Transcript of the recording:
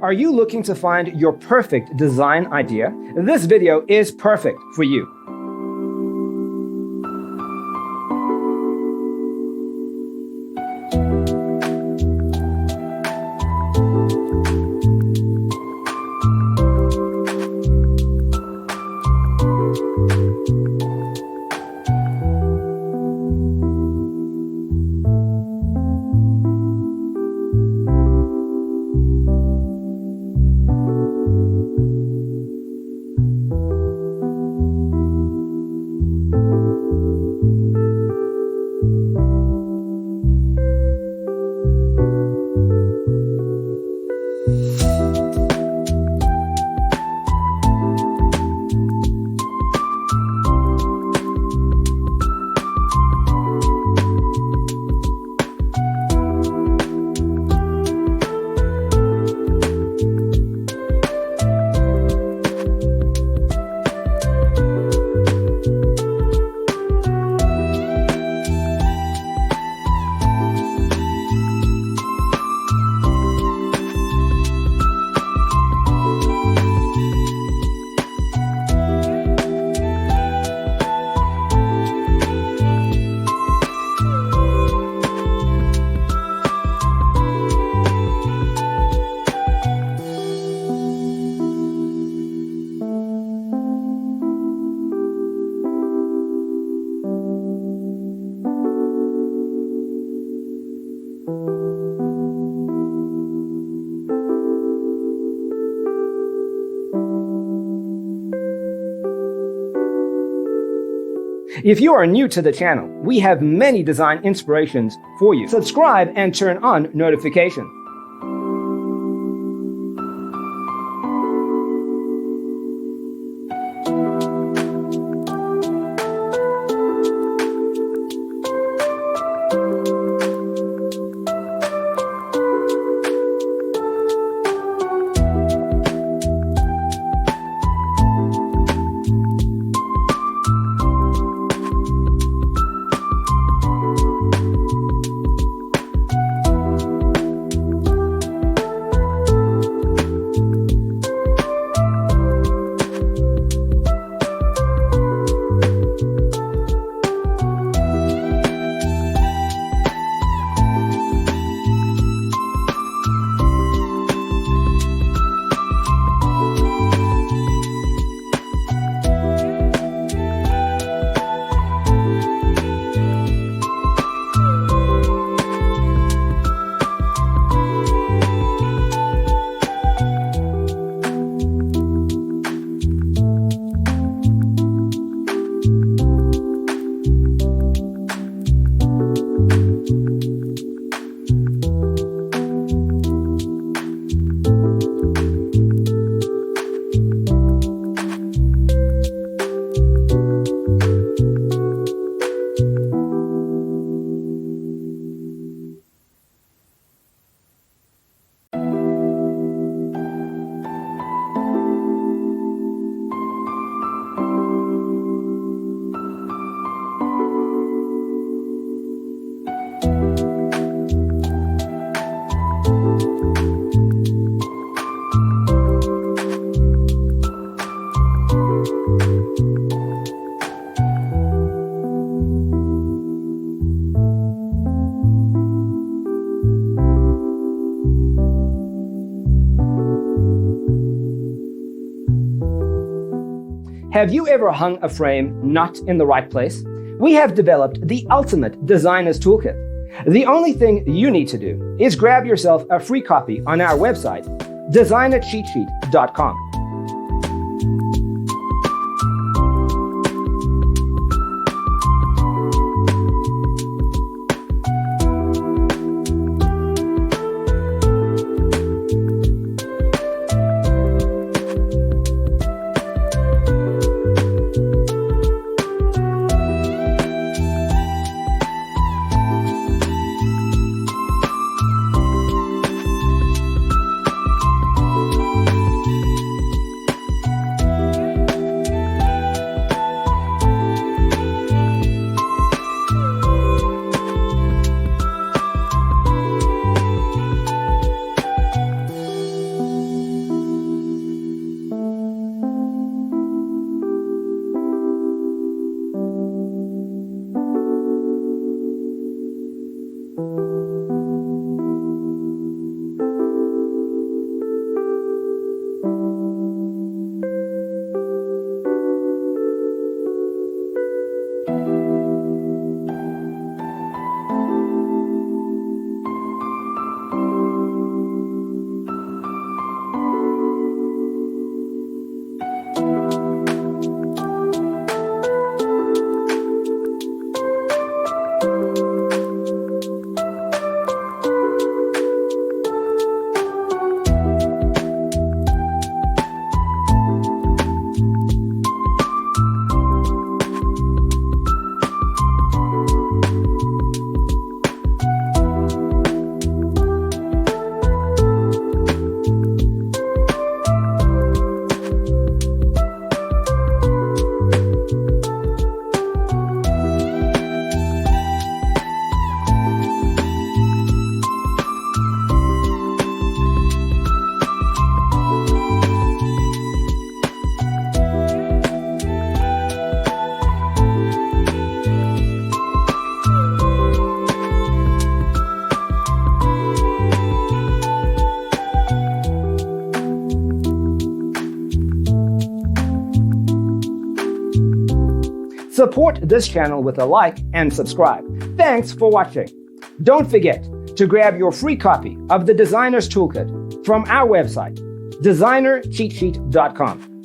Are you looking to find your perfect design idea? This video is perfect for you. If you are new to the channel, we have many design inspirations for you. Subscribe and turn on notifications. Have you ever hung a frame not in the right place? We have developed the ultimate designer's toolkit. The only thing you need to do is grab yourself a free copy on our website, designercheatsheet.com. Support this channel with a like and subscribe. Thanks for watching. Don't forget to grab your free copy of the Designer's Toolkit from our website, designercheatsheet.com.